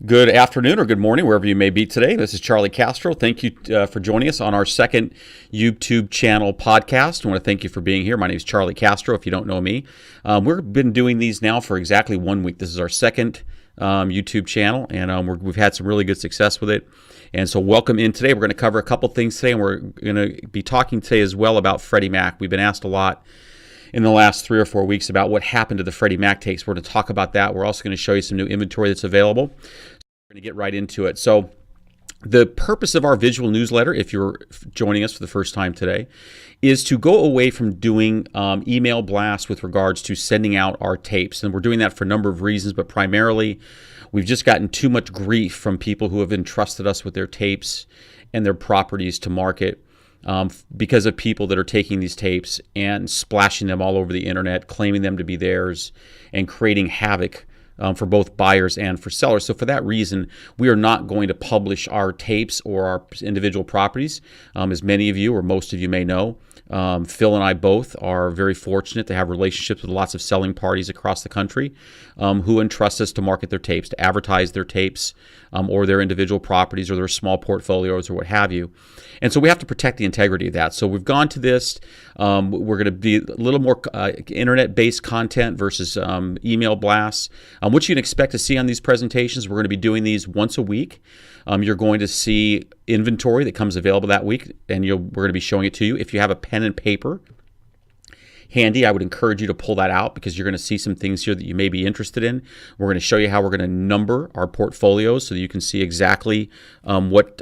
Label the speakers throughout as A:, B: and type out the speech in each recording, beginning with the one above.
A: Good afternoon or good morning, wherever you may be today. This is Charlie Castro. Thank you for joining us on our second YouTube channel podcast. I want to thank you for being here. My name is Charlie Castro, if you don't know me. We've been doing these now for exactly 1 week. This is our second YouTube channel, and we've had some really good success with it. And so welcome in today. We're going to cover a couple things today, and we're going to be talking today as well about Freddie Mac. We've been asked a lot in the last 3 or 4 weeks about what happened to the Freddie Mac tapes. We're going to talk about that. We're also going to show you some new inventory that's available. We're going to get right into it. So the purpose of our visual newsletter, if you're joining us for the first time today, is to go away from doing email blasts with regards to sending out our tapes. And we're doing that for a number of reasons, but primarily we've just gotten too much grief from people who have entrusted us with their tapes and their properties to market. Because of people that are taking these tapes and splashing them all over the internet, claiming them to be theirs, and creating havoc for both buyers and for sellers. So for that reason, we are not going to publish our tapes or our individual properties. As many of you or most of you may know, Phil and I both are very fortunate to have relationships with lots of selling parties across the country who entrust us to market their tapes, to advertise their tapes or their individual properties or their small portfolios or what have you. And so we have to protect the integrity of that. So we've gone to this. We're going to be a little more internet-based content versus email blasts. What you can expect to see on these presentations, we're going to be doing these once a week. You're going to see inventory that comes available that week, and we're going to be showing it to you. If you have a pen and paper handy, I would encourage you to pull that out because you're going to see some things here that you may be interested in. We're going to show you how we're going to number our portfolios so that you can see exactly what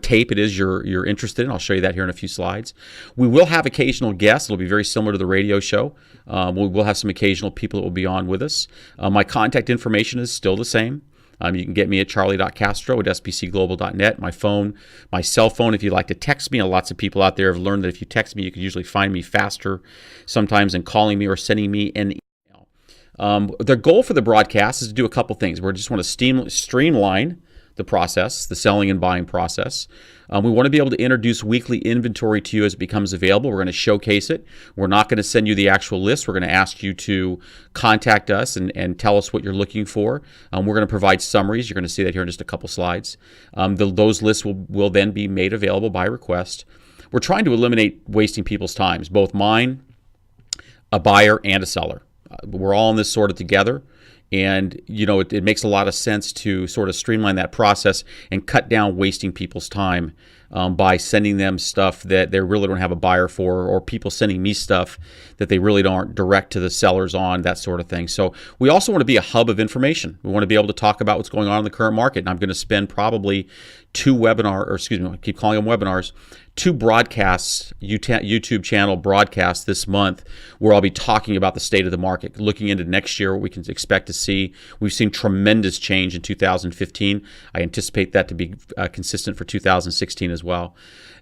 A: tape it is you're interested in. I'll show you that here in a few slides. We will have occasional guests. It'll be very similar to the radio show. We will have some occasional people that will be on with us. My contact information is still the same. You can get me at charlie.castro at spcglobal.net. My cell phone, if you'd like to text me. Lots of people out there have learned that if you text me, you can usually find me faster sometimes than calling me or sending me an email. The goal for the broadcast is to do a couple things. We just want to streamline the process, the selling and buying process. We want to be able to introduce weekly inventory to you as it becomes available. We're going to showcase it. We're not going to send you the actual list. We're going to ask you to contact us and tell us what you're looking for. We're going to provide summaries. You're going to see that here in just a couple slides. Those lists will then be made available by request. We're trying to eliminate wasting people's times, both mine, a buyer, and a seller. We're all in this sort of together. And, it makes a lot of sense to sort of streamline that process and cut down wasting people's time by sending them stuff that they really don't have a buyer for, or people sending me stuff that they really aren't direct to the sellers on, that sort of thing. So we also want to be a hub of information. We want to be able to talk about what's going on in the current market. And I'm going to spend probably I keep calling them webinars, 2 broadcasts, YouTube channel broadcasts this month where I'll be talking about the state of the market, looking into next year, what we can expect to see. We've seen tremendous change in 2015. I anticipate that to be consistent for 2016 as well.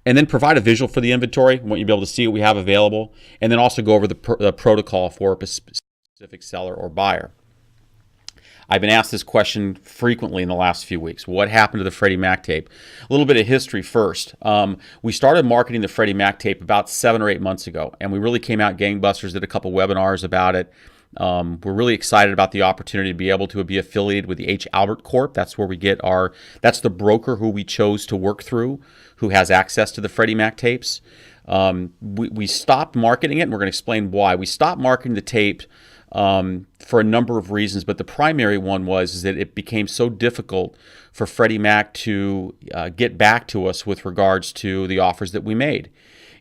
A: And then provide a visual for the inventory. I want you to be able to see what we have available, and then also go over the protocol for a specific seller or buyer. I've been asked this question frequently in the last few weeks. What happened to the Freddie Mac tape? A little bit of history first. We started marketing the Freddie Mac tape about 7 or 8 months ago, and we really came out gangbusters, did a couple webinars about it. We're really excited about the opportunity to be able to be affiliated with the H. Albert Corp. That's where we get that's the broker who we chose to work through, who has access to the Freddie Mac tapes. We stopped marketing it, and we're going to explain why. We stopped marketing the tape for a number of reasons, but the primary one was that it became so difficult for Freddie Mac to get back to us with regards to the offers that we made.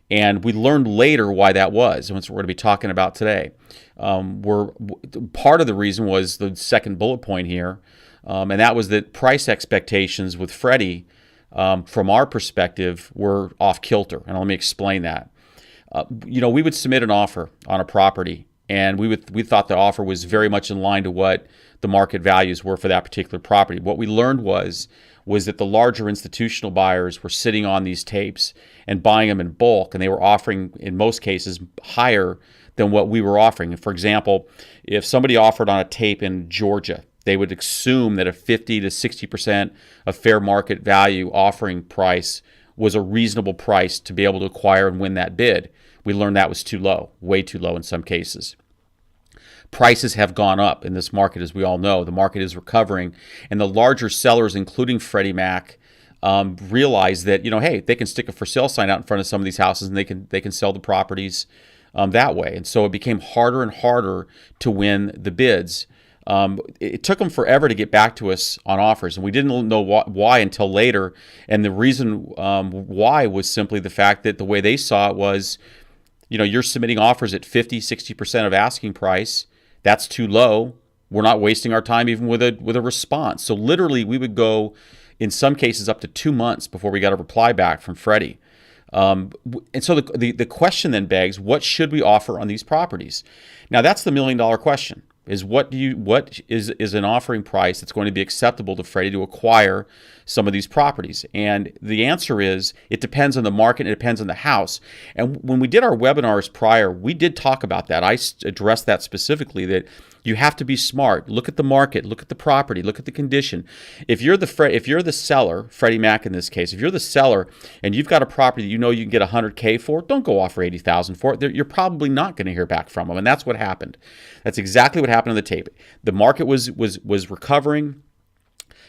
A: And we learned later why that was, and that's what we're going to be talking about today. Part of the reason was the second bullet point here, and that was that price expectations with Freddie, from our perspective, were off kilter. And let me explain that. We would submit an offer on a property, and we thought the offer was very much in line to what the market values were for that particular property. What we learned was that the larger institutional buyers were sitting on these tapes and buying them in bulk, and they were offering, in most cases, higher than what we were offering. For example, if somebody offered on a tape in Georgia, they would assume that a 50 to 60% of fair market value offering price was a reasonable price to be able to acquire and win that bid. We learned that was too low, way too low in some cases. Prices have gone up in this market, as we all know. The market is recovering, and the larger sellers, including Freddie Mac, realize that, hey, they can stick a for sale sign out in front of some of these houses, and they can sell the properties that way. And so it became harder and harder to win the bids. It took them forever to get back to us on offers, and we didn't know why until later. And the reason why was simply the fact that the way they saw it was, you're submitting offers at 50, 60% of asking price. That's too low. We're not wasting our time even with a response. So literally, we would go, in some cases, up to 2 months before we got a reply back from Freddie. And so the question then begs, what should we offer on these properties? Now, that's the $1 million question. Is what is an offering price that's going to be acceptable to Freddie to acquire some of these properties? And the answer is, it depends on the market, it depends on the house. And when we did our webinars prior, we did talk about that. I addressed that specifically, that you have to be smart. Look at the market, look at the property, look at the condition. If you're the seller, Freddie Mac in this case, if you're the seller and you've got a property that you can get $100K for, don't go offer $80,000 for it. You're probably not going to hear back from them, and that's what happened. That's exactly what happened on the tape. The market was recovering.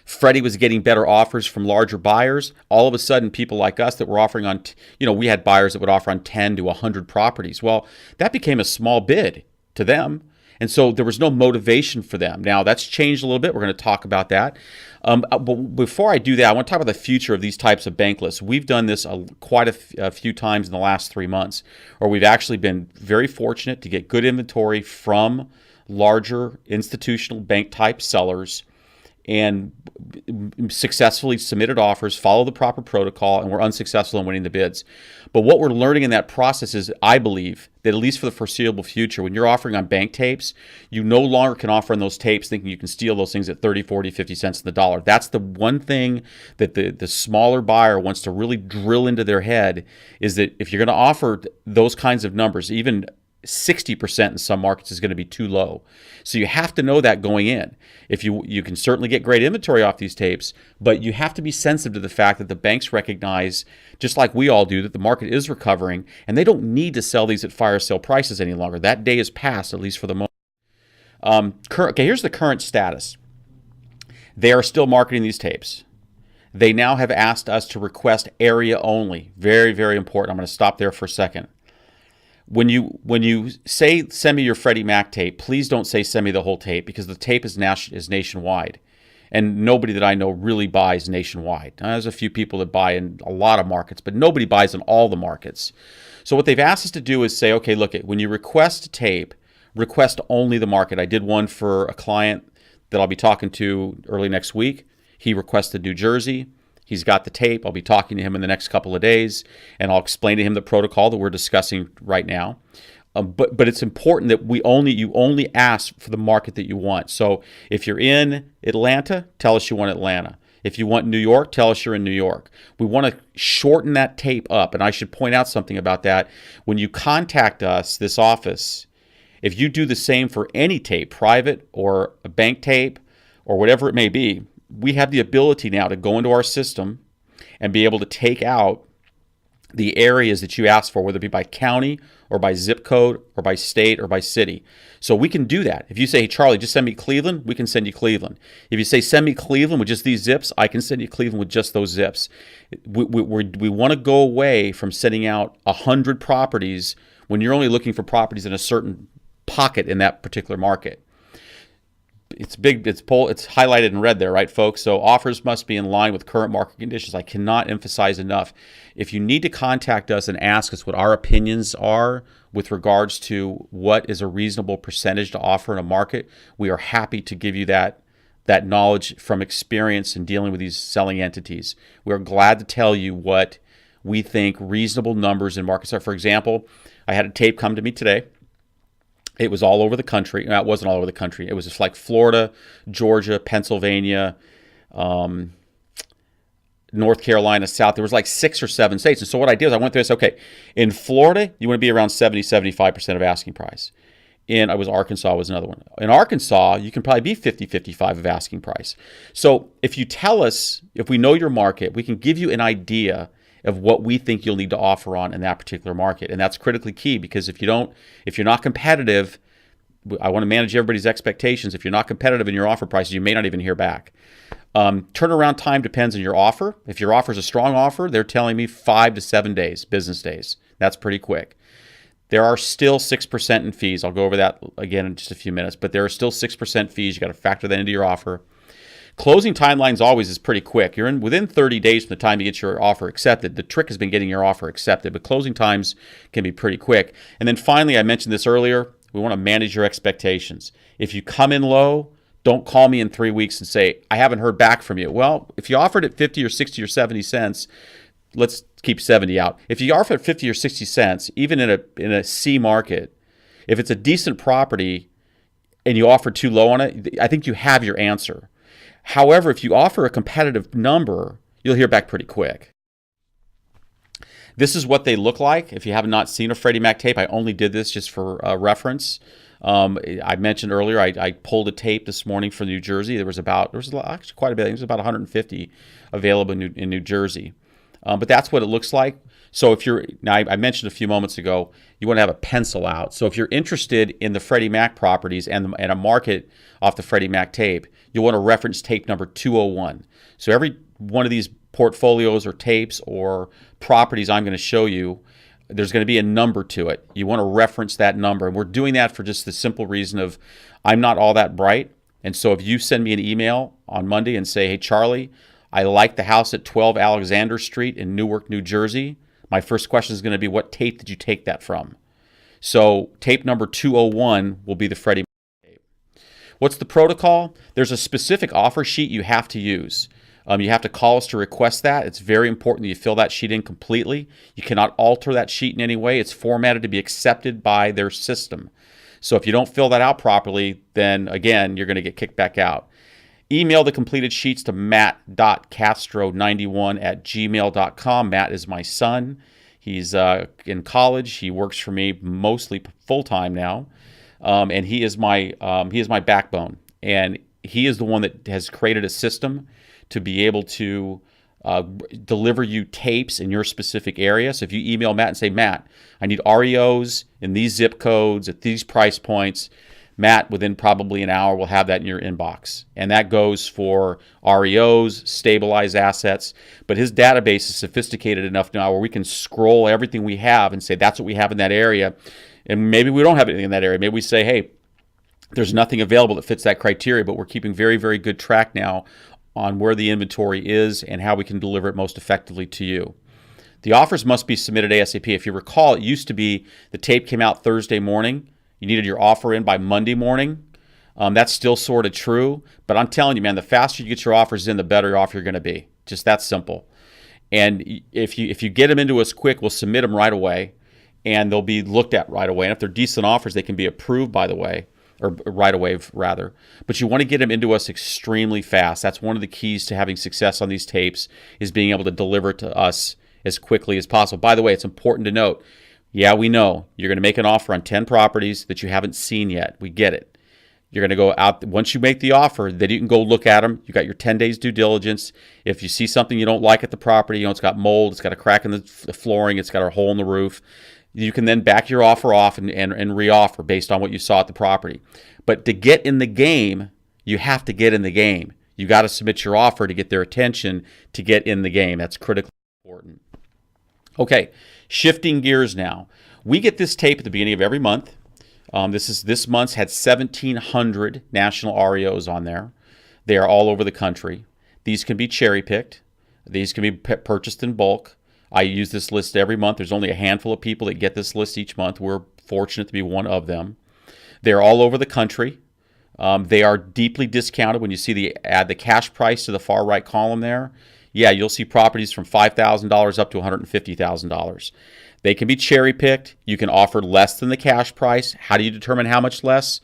A: Freddie was getting better offers from larger buyers. All of a sudden, people like us that were offering on, we had buyers that would offer on 10 to 100 properties. Well, that became a small bid to them. And so there was no motivation for them. Now, that's changed a little bit. We're going to talk about that. But before I do that, I want to talk about the future of these types of bank lists. We've done this quite a few times in the last 3 months, or we've actually been very fortunate to get good inventory from larger institutional bank type sellers and successfully submitted offers, follow the proper protocol, and we're unsuccessful in winning the bids. But what we're learning in that process is, I believe, that at least for the foreseeable future, when you're offering on bank tapes, you no longer can offer on those tapes thinking you can steal those things at 30, 40, 50 cents on the dollar. That's the one thing that the smaller buyer wants to really drill into their head, is that if you're going to offer those kinds of numbers, even 60% in some markets is going to be too low. So you have to know that going in. If you can certainly get great inventory off these tapes, but you have to be sensitive to the fact that the banks recognize, just like we all do, that the market is recovering, and they don't need to sell these at fire sale prices any longer. That day is past, at least for the moment. Okay, here's the current status. They are still marketing these tapes. They now have asked us to request area only. Very, very important. I'm going to stop there for a second. When you say send me your Freddie Mac tape, please don't say send me the whole tape, because the tape is nationwide, and nobody that I know really buys nationwide. There's a few people that buy in a lot of markets, but nobody buys in all the markets. So what they've asked us to do is say, okay, look, when you request a tape, request only the market. I did one for a client that I'll be talking to early next week. He requested New Jersey. He's got the tape. I'll be talking to him in the next couple of days, and I'll explain to him the protocol that we're discussing right now. But it's important that you only ask for the market that you want. So if you're in Atlanta, tell us you want Atlanta. If you want New York, tell us you're in New York. We want to shorten that tape up, and I should point out something about that. When you contact us, this office, if you do the same for any tape, private or a bank tape or whatever it may be, we have the ability now to go into our system and be able to take out the areas that you asked for, whether it be by county or by zip code or by state or by city. So we can do that. If you say, hey, Charlie, just send me Cleveland, we can send you Cleveland. If you say, send me Cleveland with just these zips, I can send you Cleveland with just those zips. We want to go away from sending out 100 properties when you're only looking for properties in a certain pocket in that particular market. It's big. It's highlighted in red there, right, folks? So offers must be in line with current market conditions. I cannot emphasize enough. If you need to contact us and ask us what our opinions are with regards to what is a reasonable percentage to offer in a market, we are happy to give you that knowledge from experience in dealing with these selling entities. We are glad to tell you what we think reasonable numbers in markets are. For example, I had a tape come to me today. It was all over the country. No, it wasn't all over the country. It was just like Florida, Georgia, Pennsylvania, North Carolina, South. There was like 6 or 7 states. And so what I did is I went through and said, okay, in Florida, you want to be around 70, 75% of asking price. Arkansas was another one. In Arkansas, you can probably be 50, 55 of asking price. So if you tell us, if we know your market, we can give you an idea of what we think you'll need to offer on in that particular market. And that's critically key, because if you're not competitive, I want to manage everybody's expectations. If you're not competitive in your offer prices, you may not even hear back. Turnaround time depends on your offer. If your offer is a strong offer, they're telling me 5 to 7 days, business days. That's pretty quick. There are still 6% in fees. I'll go over that again in just a few minutes, but there are still 6% fees. You got to factor that into your offer. Closing timelines always is pretty quick. You're within 30 days from the time you get your offer accepted. The trick has been getting your offer accepted, but closing times can be pretty quick. And then finally, I mentioned this earlier, we want to manage your expectations. If you come in low, don't call me in 3 weeks and say, I haven't heard back from you. Well, if you offered at 50 or 60 or 70 cents, let's keep 70 out. If you offer at 50 or 60 cents, even in a C market, if it's a decent property and you offer too low on it, I think you have your answer. However, if you offer a competitive number, you'll hear back pretty quick. This is what they look like. If you have not seen a Freddie Mac tape, I only did this just for reference. I mentioned earlier, I pulled a tape this morning from New Jersey. There was actually quite a bit. I think it was about 150 available in New Jersey. But that's what it looks like. So I mentioned a few moments ago, you want to have a pencil out. So if you're interested in the Freddie Mac properties and a market off the Freddie Mac tape, you'll want to reference tape number 201. So every one of these portfolios or tapes or properties I'm going to show you, there's going to be a number to it. You want to reference that number. And we're doing that for just the simple reason of I'm not all that bright. And so if you send me an email on Monday and say, hey, Charlie, I like the house at 12 Alexander Street in Newark, New Jersey, my first question is going to be, what tape did you take that from? So tape number 201 will be the Freddie Mac tape. What's the protocol? There's a specific offer sheet you have to use. You have to call us to request that. It's very important that you fill that sheet in completely. You cannot alter that sheet in any way. It's formatted to be accepted by their system. So if you don't fill that out properly, then again, you're going to get kicked back out. Email the completed sheets to matt.castro91@gmail.com. Matt is my son. He's in college. He works for me mostly full-time now. And he is my backbone. And he is the one that has created a system to be able to deliver you tapes in your specific area. So if you email Matt and say, Matt, I need REOs in these zip codes at these price points, Matt, within probably an hour, will have that in your inbox. And that goes for REOs, stabilized assets. But his database is sophisticated enough now where we can scroll everything we have and say, that's what we have in that area. And maybe we don't have anything in that area. Maybe we say, hey, there's nothing available that fits that criteria, but we're keeping very, very good track now on where the inventory is and how we can deliver it most effectively to you. The offers must be submitted ASAP. If you recall, it used to be the tape came out Thursday morning. You needed your offer in by Monday morning. That's still sort of true. But I'm telling you, man, the faster you get your offers in, the better off you're going to be. Just that simple. And if you get them into us quick, we'll submit them right away. And they'll be looked at right away. And if they're decent offers, they can be approved, by the way. Or right away, rather. But you want to get them into us extremely fast. That's one of the keys to having success on these tapes, is being able to deliver it to us as quickly as possible. By the way, it's important to note, yeah, we know you're going to make an offer on 10 properties that you haven't seen yet. We get it. You're going to go out, once you make the offer, then you can go look at them. You got your 10 days due diligence. If you see something you don't like at the property, it's got mold, it's got a crack in the flooring, it's got a hole in the roof, you can then back your offer off and re-offer based on what you saw at the property. But to get in the game, you have to get in the game. You got to submit your offer to get their attention to get in the game. That's critically important. Okay, shifting gears now. We get this tape at the beginning of every month. This month's had 1,700 national REOs on there. They are all over the country. These can be cherry-picked. These can be purchased in bulk. I use this list every month. There's only a handful of people that get this list each month. We're fortunate to be one of them. They're all over the country. They are deeply discounted. When you see the cash price to the far right column there, yeah, you'll see properties from $5,000 up to $150,000. They can be cherry-picked. You can offer less than the cash price. How do you determine how much less?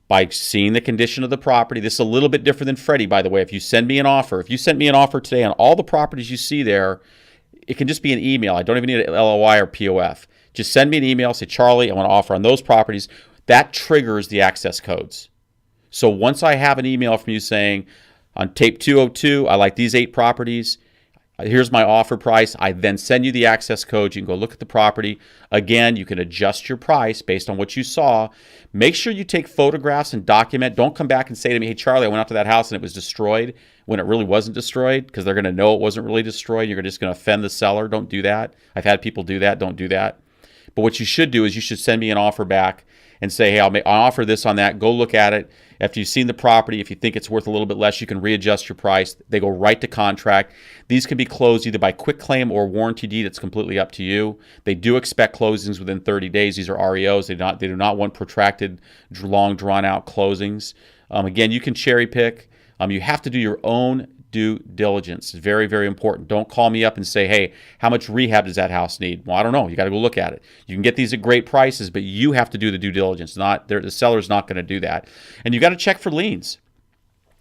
A: By seeing the condition of the property. This is a little bit different than Freddie, by the way. If you send me an offer today on all the properties you see there, it can just be an email. I don't even need an LOI or POF. Just send me an email, say, Charlie, I want to offer on those properties. That triggers the access codes. So once I have an email from you saying, on tape 202, I like these 8 properties, Here's my offer price. I then send you the access code. You can go look at the property. Again, you can adjust your price based on what you saw. Make sure you take photographs and document. Don't come back and say to me, hey, Charlie, I went out to that house and it was destroyed, when it really wasn't destroyed, because they're going to know it wasn't really destroyed. You're just going to offend the seller. Don't do that. I've had people do that. Don't do that. But what you should do is you should send me an offer back and say, hey, I'll offer this on that. Go look at it. After you've seen the property, if you think it's worth a little bit less, you can readjust your price. They go right to contract. These can be closed either by quick claim or warranty deed. It's completely up to you. They do expect closings within 30 days. These are REOs. They do not want protracted, long, drawn-out closings. Again, you can cherry pick. You have to do your own due diligence. It's very, very important. Don't call me up and say, hey, how much rehab does that house need? Well, I don't know. You got to go look at it. You can get these at great prices, but you have to do the due diligence. The seller's not going to do that. And you got to check for liens.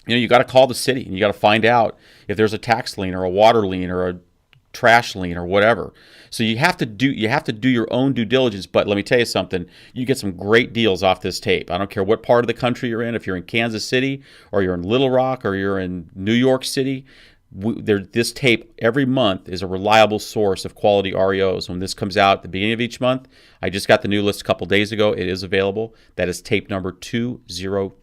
A: You got to call the city and you got to find out if there's a tax lien or a water lien or a trash lien or whatever. So you have to do your own due diligence. But let me tell you something, you get some great deals off this tape. I don't care what part of the country you're in. If you're in Kansas City or you're in Little Rock or you're in New York City, this tape every month is a reliable source of quality REOs. When this comes out at the beginning of each month, I just got the new list a couple days ago. It is available. That is tape number 202.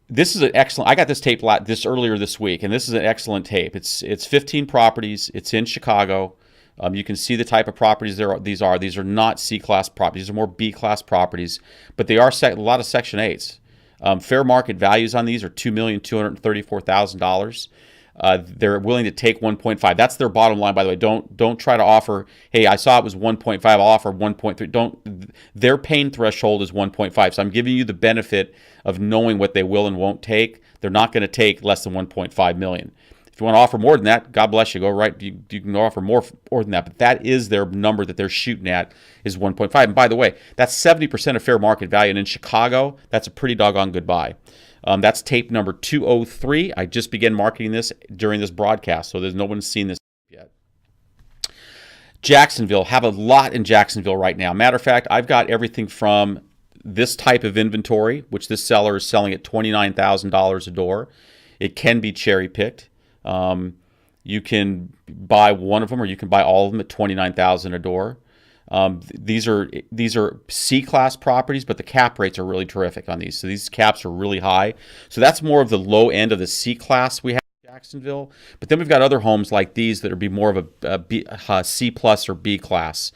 A: This is an excellent. I got this tape earlier this week, and this is an excellent tape. It's 15 properties. It's in Chicago. You can see the type of properties these are. These are not C-class properties. These are more B-class properties, but they are a lot of Section 8s. Fair market values on these are $2,234,000. They're willing to take 1.5. That's their bottom line, by the way. Don't try to offer, hey, I saw it was 1.5. I'll offer 1.3. Their pain threshold is 1.5. So I'm giving you the benefit of knowing what they will and won't take. They're not going to take less than 1.5 million. If you want to offer more than that, God bless you. Go right. You can offer more than that, but that is their number that they're shooting at is 1.5. And by the way, that's 70% of fair market value. And in Chicago, that's a pretty doggone good buy. That's tape number 203. I just began marketing this during this broadcast, so no one's seen this yet. Jacksonville, have a lot in Jacksonville right now. Matter of fact, I've got everything from this type of inventory, which this seller is selling at $29,000 a door. It can be cherry picked. You can buy one of them, or you can buy all of them at $29,000 a door. These are C-class properties, but the cap rates are really terrific on these. So these caps are really high. So that's more of the low end of the C-class we have in Jacksonville. But then we've got other homes like these that would be more of a C plus or B class.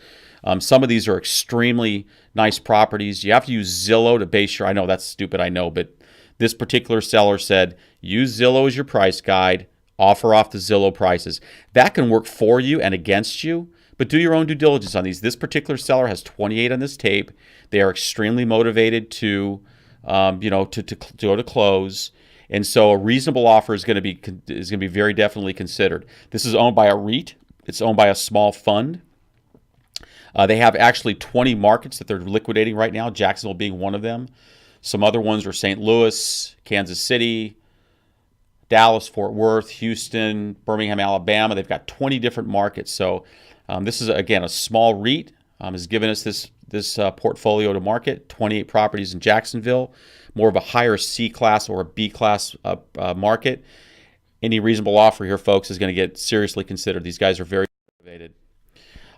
A: Some of these are extremely nice properties. You have to use Zillow to base your, I know that's stupid, I know, but this particular seller said, use Zillow as your price guide, offer off the Zillow prices. That can work for you and against you, but do your own due diligence on these. This particular seller has 28 on this tape. They are extremely motivated to go to close. And so a reasonable offer is going to be very definitely considered. This is owned by a REIT. It's owned by a small fund. They have actually 20 markets that they're liquidating right now, Jacksonville being one of them. Some other ones are St. Louis, Kansas City, Dallas, Fort Worth, Houston, Birmingham, Alabama. They've got 20 different markets. So this is, again, a small REIT has given us this portfolio to market, 28 properties in Jacksonville, more of a higher C-class or a B-class market. Any reasonable offer here, folks, is going to get seriously considered. These guys are very motivated.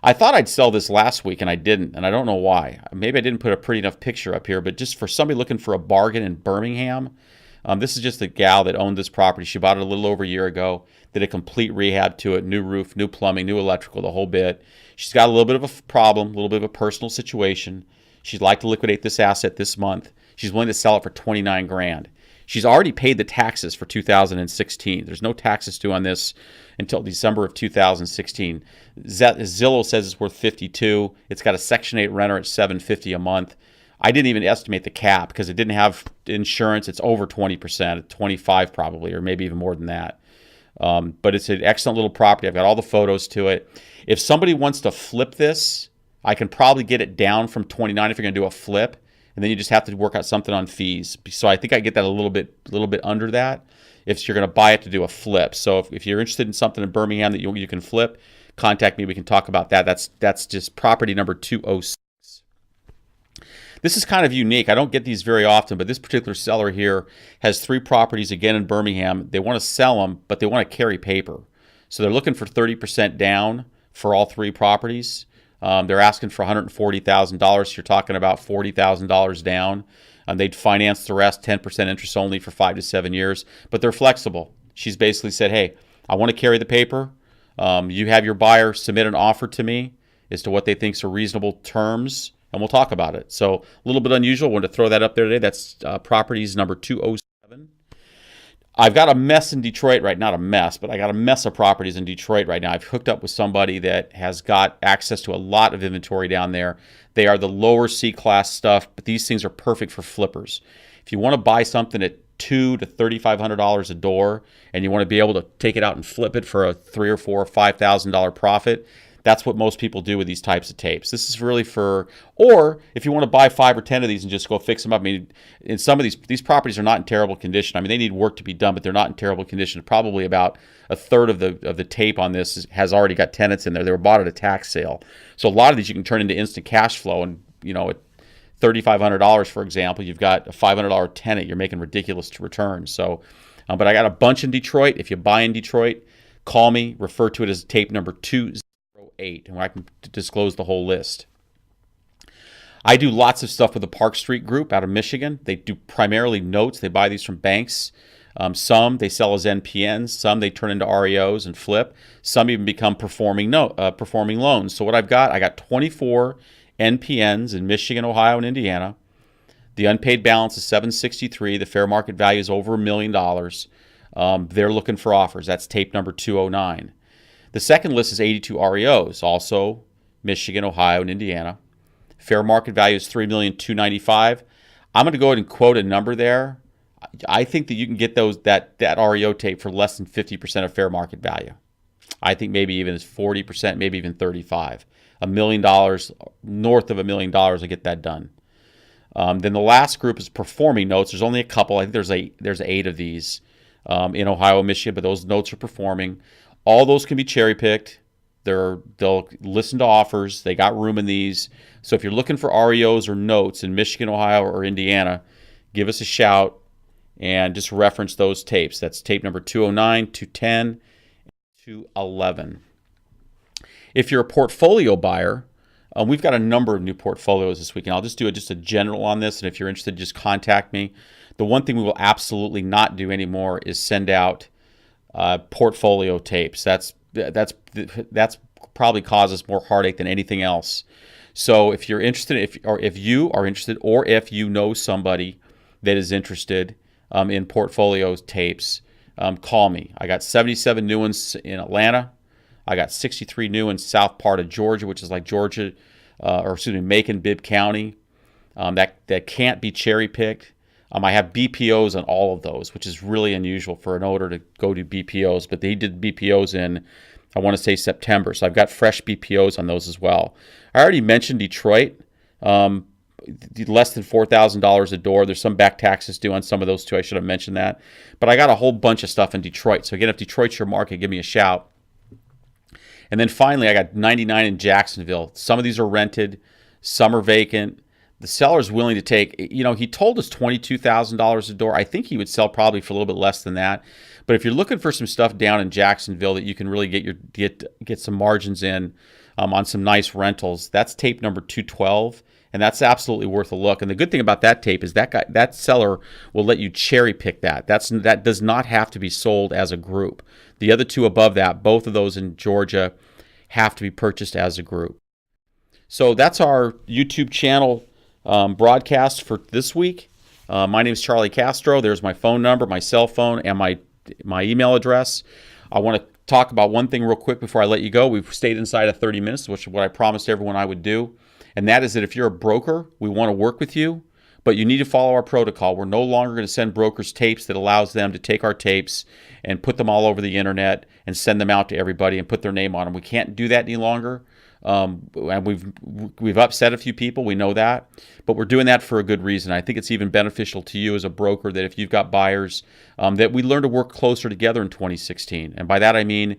A: I thought I'd sell this last week, and I didn't, and I don't know why. Maybe I didn't put a pretty enough picture up here, but just for somebody looking for a bargain in Birmingham, this is just a gal that owned this property. She bought it a little over a year ago, did a complete rehab to it, new roof, new plumbing, new electrical, the whole bit. She's got a little bit of a problem, a little bit of a personal situation. She'd like to liquidate this asset this month. She's willing to sell it for $29,000. She's already paid the taxes for 2016. There's no taxes due on this until December of 2016. Zillow says it's worth $52,000. It's got a Section 8 renter at $750 a month. I didn't even estimate the cap because it didn't have insurance. It's over 20%, 25 probably, or maybe even more than that. But it's an excellent little property. I've got all the photos to it. If somebody wants to flip this, I can probably get it down from 29 if you're going to do a flip, and then you just have to work out something on fees. So I think I get that a little bit under that if you're going to buy it to do a flip. So if you're interested in something in Birmingham that you can flip, contact me. We can talk about that. That's just property number 206. This is kind of unique. I don't get these very often, but this particular seller here has 3 properties again in Birmingham. They want to sell them, but they want to carry paper. So they're looking for 30% down for all 3 properties. They're asking for $140,000. You're talking about $40,000 down. They'd finance the rest, 10% interest only for 5 to 7 years, but they're flexible. She's basically said, hey, I want to carry the paper. You have your buyer submit an offer to me as to what they think are reasonable terms, and we'll talk about it. So a little bit unusual. I wanted to throw that up there today. That's properties number 207. I've got a mess in Detroit right now, not a mess, but I got a mess of properties in Detroit right now. I've hooked up with somebody that has got access to a lot of inventory down there. They are the lower C-class stuff, but these things are perfect for flippers. If you want to buy something at $2,000 to $3,500 a door, and you want to be able to take it out and flip it for a $3,000 or $4,000 or $5,000 profit, that's what most people do with these types of tapes. This is really for, or if you want to buy 5 or 10 of these and just go fix them up. I mean, in some of these properties are not in terrible condition. I mean, they need work to be done, but they're not in terrible condition. Probably about a third of the tape on this has already got tenants in there. They were bought at a tax sale. So a lot of these you can turn into instant cash flow, and at $3,500, for example, you've got a $500 tenant. You're making ridiculous returns. So, but I got a bunch in Detroit. If you buy in Detroit, call me. Refer to it as tape number 208, and I can disclose the whole list. I do lots of stuff with the Park Street Group out of Michigan. They do primarily notes. They buy these from banks. Some they sell as NPNs. Some they turn into REOs and flip. Some even become performing loans. So what I got 24 NPNs in Michigan, Ohio, and Indiana. The unpaid balance is $763. The fair market value is over $1 million. They're looking for offers. That's tape number 209. The second list is 82 REOs, also Michigan, Ohio, and Indiana. Fair market value is $3,295,000. I'm going to go ahead and quote a number there. I think that you can get that REO tape for less than 50% of fair market value. I think maybe even as 40%, maybe even 35%. $1 million, north of $1 million to get that done. Then the last group is performing notes. There's only a couple. I think there's 8 of these in Ohio and Michigan, but those notes are performing. All those can be cherry picked. They'll listen to offers. They got room in these. So if you're looking for REOs or notes in Michigan, Ohio, or Indiana, give us a shout and just reference those tapes. That's tape number 209, 210, and 211. If you're a portfolio buyer, we've got a number of new portfolios this week, and I'll just do a general on this, and if you're interested, just contact me. The one thing we will absolutely not do anymore is send out portfolio tapes. That's probably causes more heartache than anything else. So if you're interested, if you are interested, or if you know somebody that is interested in portfolio tapes, call me. I got 77 new ones in Atlanta. I got 63 new in south part of Georgia, which is like Georgia, Macon, Bibb County. That can't be cherry picked. I have BPOs on all of those, which is really unusual for an owner to go to BPOs, but they did BPOs in, I want to say, September. So I've got fresh BPOs on those as well. I already mentioned Detroit, less than $4,000 a door. There's some back taxes due on some of those too. I should have mentioned that. But I got a whole bunch of stuff in Detroit. So again, if Detroit's your market, give me a shout. And then finally, I got 99 in Jacksonville. Some of these are rented, some are vacant. The seller's willing to take, he told us $22,000 a door. I think he would sell probably for a little bit less than that. But if you're looking for some stuff down in Jacksonville that you can really get some margins in on some nice rentals, that's tape number 212, and that's absolutely worth a look. And the good thing about that tape is that seller will let you cherry pick that. That does not have to be sold as a group. The other two above that, both of those in Georgia, have to be purchased as a group. So that's our YouTube channel broadcast for this week. My name is Charlie Castro. There's my phone number, my cell phone, and my email address. I want to talk about one thing real quick before I let you go. We've stayed inside of 30 minutes, which is what I promised everyone I would do. And that is that if you're a broker, we want to work with you, but you need to follow our protocol. We're no longer going to send brokers tapes that allows them to take our tapes and put them all over the internet and send them out to everybody and put their name on them. We can't do that any longer. And we've upset a few people, we know that, but we're doing that for a good reason. I think it's even beneficial to you as a broker that if you've got buyers, that we learn to work closer together in 2016. And by that I mean,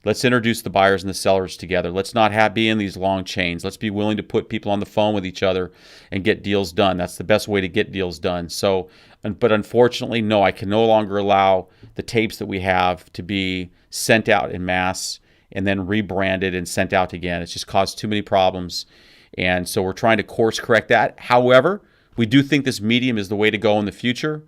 A: Let's introduce the buyers and the sellers together. Let's not be in these long chains. Let's be willing to put people on the phone with each other and get deals done. That's the best way to get deals done. So, but unfortunately, no, I can no longer allow the tapes that we have to be sent out in mass and then rebranded and sent out again. It's just caused too many problems. And so we're trying to course correct that. However, we do think this medium is the way to go in the future.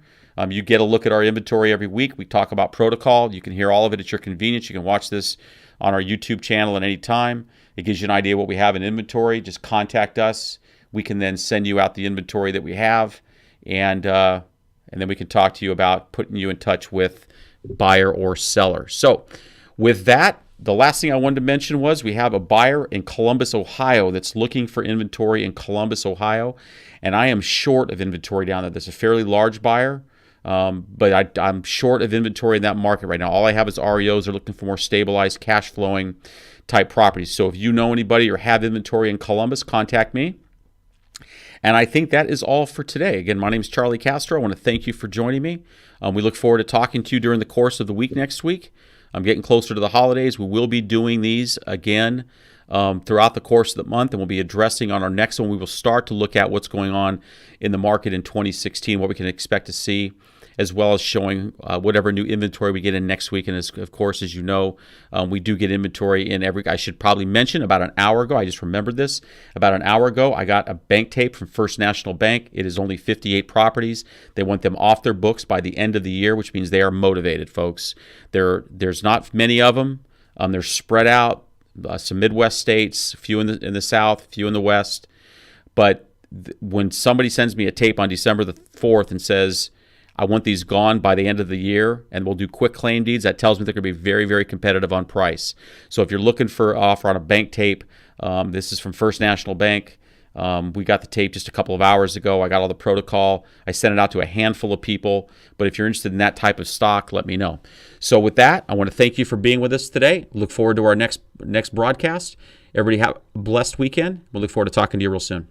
A: You get a look at our inventory every week. We talk about protocol. You can hear all of it at your convenience. You can watch this on our YouTube channel at any time. It gives you an idea what we have in inventory. Just contact us. We can then send you out the inventory that we have, and then we can talk to you about putting you in touch with buyer or seller. So with that, the last thing I wanted to mention was we have a buyer in Columbus, Ohio that's looking for inventory in Columbus, Ohio, and I am short of inventory down there. That's a fairly large buyer. But I'm short of inventory in that market right now. All I have is REOs. They're looking for more stabilized, cash flowing type properties. So if you know anybody or have inventory in Columbus, contact me. And I think that is all for today. Again, my name is Charlie Castro. I want to thank you for joining me. We look forward to talking to you during the course of the week next week. I'm getting closer to the holidays. We will be doing these again throughout the course of the month, and we'll be addressing on our next one. We will start to look at what's going on in the market in 2016, what we can expect to see, as well as showing whatever new inventory we get in next week. And of course, as you know, we do get inventory in I should probably mention about an hour ago, I just remembered this, about an hour ago, I got a bank tape from First National Bank. It is only 58 properties. They want them off their books by the end of the year, which means they are motivated, folks. There's not many of them. They're spread out, some Midwest states, a few in the South, a few in the West. But when somebody sends me a tape on December the 4th and says, I want these gone by the end of the year, and we'll do quick claim deeds, that tells me they're going to be very, very competitive on price. So if you're looking for an offer on a bank tape, this is from First National Bank. We got the tape just a couple of hours ago. I got all the protocol. I sent it out to a handful of people. But if you're interested in that type of stock, let me know. So with that, I want to thank you for being with us today. Look forward to our next broadcast. Everybody have a blessed weekend. We'll look forward to talking to you real soon.